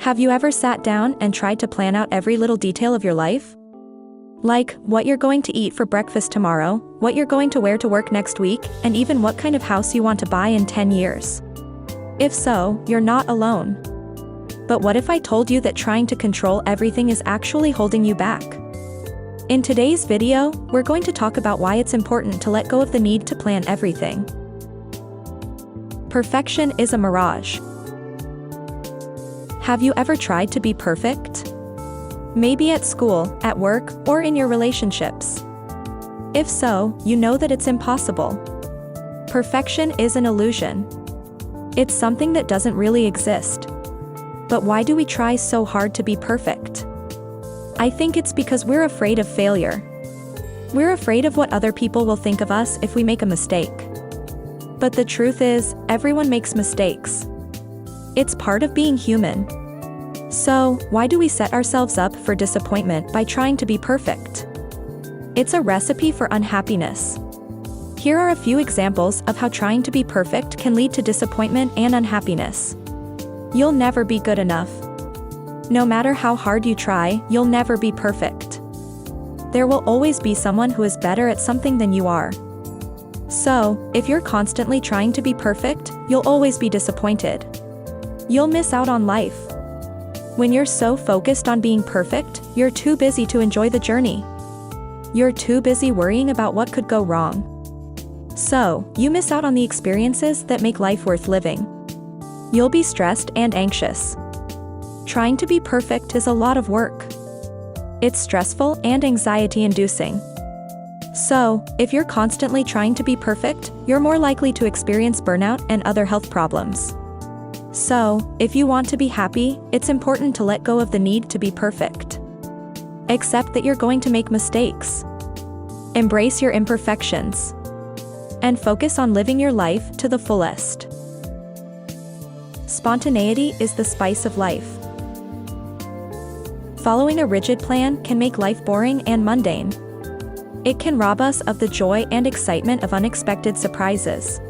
Have you ever sat down and tried to plan out every little detail of your life? Like, what you're going to eat for breakfast tomorrow, what you're going to wear to work next week, and even what kind of house you want to buy in 10 years. If so, you're not alone. But what if I told you that trying to control everything is actually holding you back? In today's video, we're going to talk about why it's important to let go of the need to plan everything. Perfection is a mirage. Have you ever tried to be perfect? Maybe at school, at work, or in your relationships. If so, you know that it's impossible. Perfection is an illusion. It's something that doesn't really exist. But why do we try so hard to be perfect? I think it's because we're afraid of failure. We're afraid of what other people will think of us if we make a mistake. But the truth is, everyone makes mistakes. It's part of being human. So, why do we set ourselves up for disappointment by trying to be perfect? It's a recipe for unhappiness. Here are a few examples of how trying to be perfect can lead to disappointment and unhappiness. You'll never be good enough. No matter how hard you try, you'll never be perfect. There will always be someone who is better at something than you are. So, if you're constantly trying to be perfect, you'll always be disappointed. You'll miss out on life. When you're so focused on being perfect, you're too busy to enjoy the journey. You're too busy worrying about what could go wrong. So, you miss out on the experiences that make life worth living. You'll be stressed and anxious. Trying to be perfect is a lot of work. It's stressful and anxiety-inducing. So, if you're constantly trying to be perfect, you're more likely to experience burnout and other health problems. So, if you want to be happy, it's important to let go of the need to be perfect. Accept that you're going to make mistakes. Embrace your imperfections. And focus on living your life to the fullest. Spontaneity is the spice of life. Following a rigid plan can make life boring and mundane. It can rob us of the joy and excitement of unexpected surprises.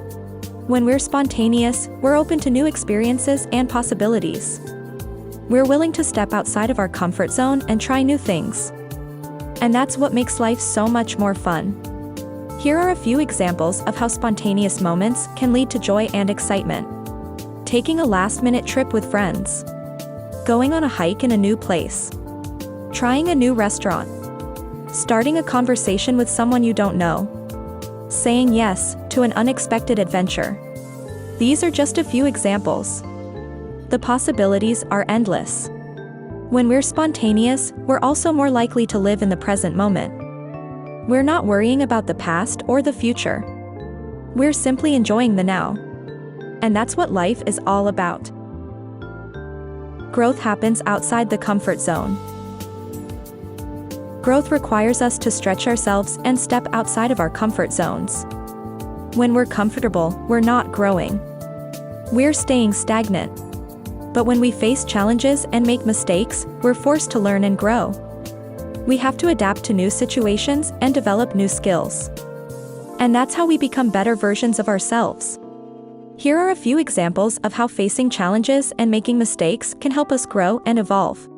When we're spontaneous, we're open to new experiences and possibilities. We're willing to step outside of our comfort zone and try new things. And that's what makes life so much more fun. Here are a few examples of how spontaneous moments can lead to joy and excitement. Taking a last-minute trip with friends. Going on a hike in a new place. Trying a new restaurant. Starting a conversation with someone you don't know. Saying yes to an unexpected adventure. These are just a few examples. The possibilities are endless. When we're spontaneous, we're also more likely to live in the present moment. We're not worrying about the past or the future. We're simply enjoying the now. And that's what life is all about. Growth happens outside the comfort zone. Growth requires us to stretch ourselves and step outside of our comfort zones. When we're comfortable, we're not growing. We're staying stagnant. But when we face challenges and make mistakes, we're forced to learn and grow. We have to adapt to new situations and develop new skills. And that's how we become better versions of ourselves. Here are a few examples of how facing challenges and making mistakes can help us grow and evolve.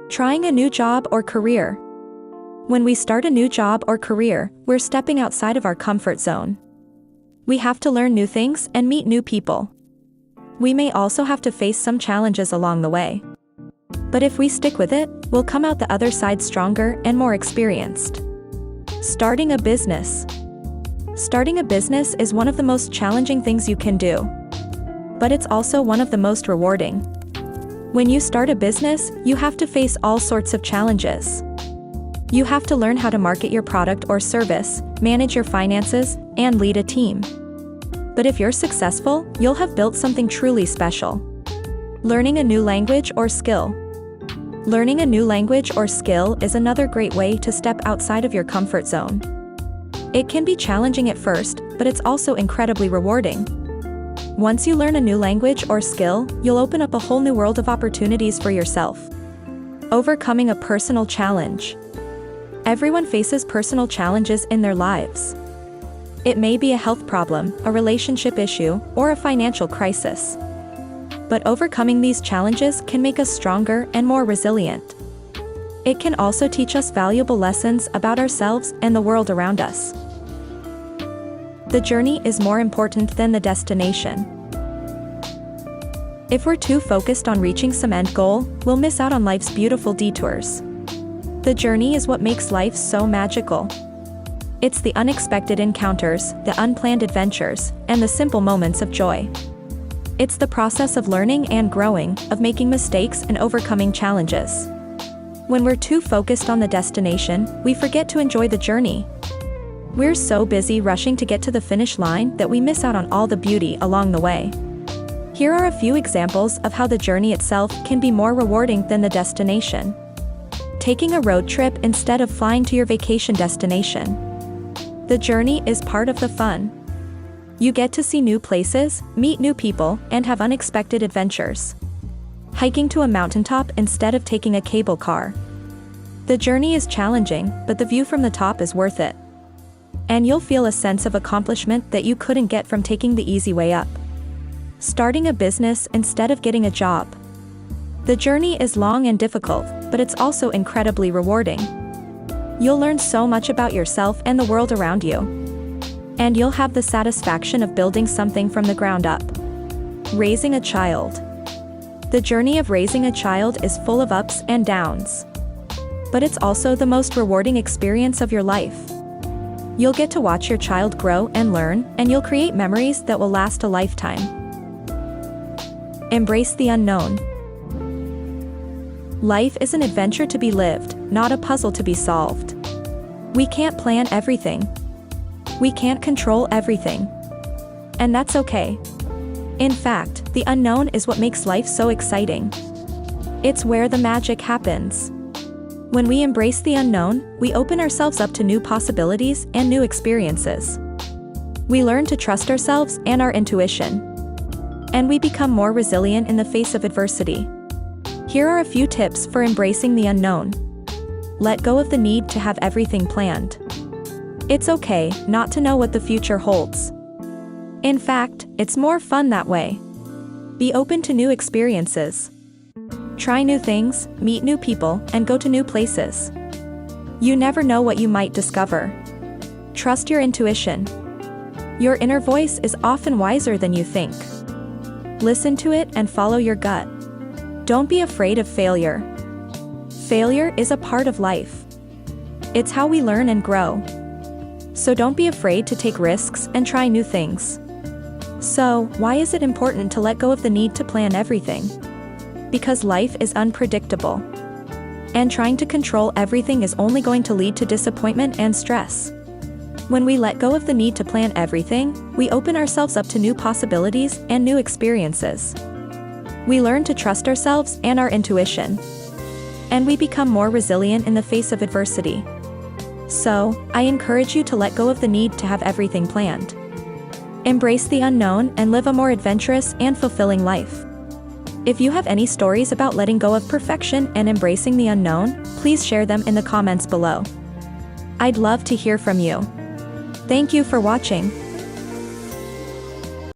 Trying a new job or career. When we start a new job or career, we're stepping outside of our comfort zone. We have to learn new things and meet new people. We may also have to face some challenges along the way. But if we stick with it, we'll come out the other side stronger and more experienced. Starting a business. Starting a business is one of the most challenging things you can do. But it's also one of the most rewarding. When you start a business, you have to face all sorts of challenges. You have to learn how to market your product or service, manage your finances, and lead a team. But if you're successful, you'll have built something truly special. Learning a new language or skill. Learning a new language or skill is another great way to step outside of your comfort zone. It can be challenging at first, but it's also incredibly rewarding. Once you learn a new language or skill, you'll open up a whole new world of opportunities for yourself. Overcoming a personal challenge. Everyone faces personal challenges in their lives. It may be a health problem, a relationship issue, or a financial crisis. But overcoming these challenges can make us stronger and more resilient. It can also teach us valuable lessons about ourselves and the world around us. The journey is more important than the destination. If we're too focused on reaching some end goal, we'll miss out on life's beautiful detours. The journey is what makes life so magical. It's the unexpected encounters, the unplanned adventures, and the simple moments of joy. It's the process of learning and growing, of making mistakes and overcoming challenges. When we're too focused on the destination, we forget to enjoy the journey. We're so busy rushing to get to the finish line that we miss out on all the beauty along the way. Here are a few examples of how the journey itself can be more rewarding than the destination. Taking a road trip instead of flying to your vacation destination. The journey is part of the fun. You get to see new places, meet new people, and have unexpected adventures. Hiking to a mountaintop instead of taking a cable car. The journey is challenging, but the view from the top is worth it. And you'll feel a sense of accomplishment that you couldn't get from taking the easy way up. Starting a business instead of getting a job. The journey is long and difficult, but it's also incredibly rewarding. You'll learn so much about yourself and the world around you. And you'll have the satisfaction of building something from the ground up. Raising a child. The journey of raising a child is full of ups and downs. But it's also the most rewarding experience of your life. You'll get to watch your child grow and learn, and you'll create memories that will last a lifetime. Embrace the unknown. Life is an adventure to be lived, not a puzzle to be solved. We can't plan everything. We can't control everything. And that's okay. In fact, the unknown is what makes life so exciting. It's where the magic happens. When we embrace the unknown, we open ourselves up to new possibilities and new experiences. We learn to trust ourselves and our intuition. And we become more resilient in the face of adversity. Here are a few tips for embracing the unknown. Let go of the need to have everything planned. It's okay not to know what the future holds. In fact, it's more fun that way. Be open to new experiences. Try new things, meet new people, and go to new places. You never know what you might discover. Trust your intuition. Your inner voice is often wiser than you think. Listen to it and follow your gut. Don't be afraid of failure. Failure is a part of life. It's how we learn and grow. So don't be afraid to take risks and try new things. So, why is it important to let go of the need to plan everything? Because life is unpredictable. And trying to control everything is only going to lead to disappointment and stress. When we let go of the need to plan everything, we open ourselves up to new possibilities and new experiences. We learn to trust ourselves and our intuition. And we become more resilient in the face of adversity. So, I encourage you to let go of the need to have everything planned. Embrace the unknown and live a more adventurous and fulfilling life. If you have any stories about letting go of perfection and embracing the unknown, please share them in the comments below. I'd love to hear from you. Thank you for watching.